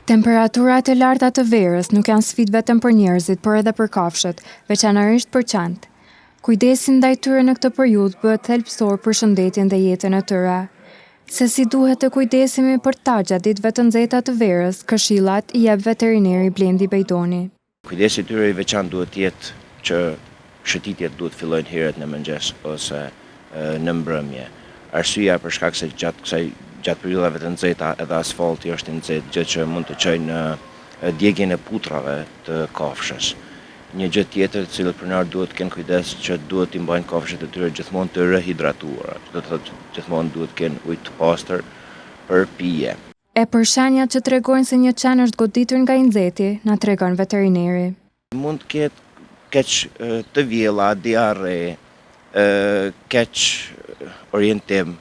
Temperaturat e larta të verës nuk janë sfidë vetëm për njerëzit, por edhe për kafshët, veçanërisht për qentë. Kujdesi ndaj tyre në këtë periudhë bëhet thelbësor për shëndetjen dhe jetën e tyre. Se si duhet të kujdesemi për ta gjatë ditëve të nxehta të verës, këshillat i jep veterineri Blendi Bejdoni. Kujdesi tyre i veçantë duhet të jetë që shëtitjet duhet fillojnë herët në mëngjes ose në mbrëmje. Arsyeja për shkak se gjatë periudhave të nxehta edhe asfalti është i nxehtë, gjë që mund të çojë në djegjen e putrave të kafshës. Një gjë tjetër të cilët pronarët duhet të kenë kujdes që duhet t'i mbajnë kafshët e tyre gjithmonë të rehidratuara. Do të thotë gjithmonë duhet të kenë ujë të pastër për pije. E për shenjat që tregojnë se një qen është goditur nga i nxehti, na tregon veterineri. Mund të ketë keq të vjella, diarre, keq orientim,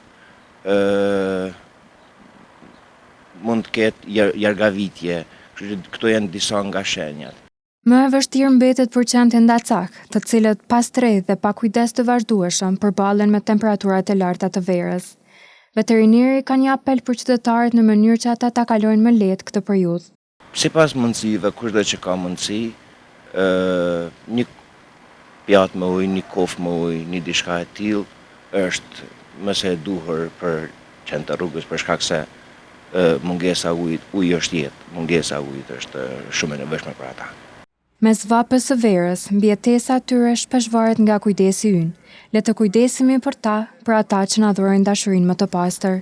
mund të ketë jargavitje, këto janë disa nga shenjat. Më e vështirë mbetet për qentë e ndacak, të cilët pas tredh dhe pa kujdes të vazhdueshëm përballen me temperaturat e larta të verës. Veterineri ka një apel për qytetarët në mënyrë që ata ta kalojnë më lehtë këtë periudhë. Sipas mundësive, kushdo që ka mundësi, një pjatë me ujë, një kofë me ujë, një diçka e tillë është më së e duhur për qenë të rrugës, për shkak se mungesa ujit është jetë, mungesa ujit është shumë e nevojshme për ata. Mes vapës së verës, mbijetesa e tyre shpesh varet nga kujdesi ynë. Le të kujdesemi për ta, për ata që na dhurojnë dashurinë më të pastër.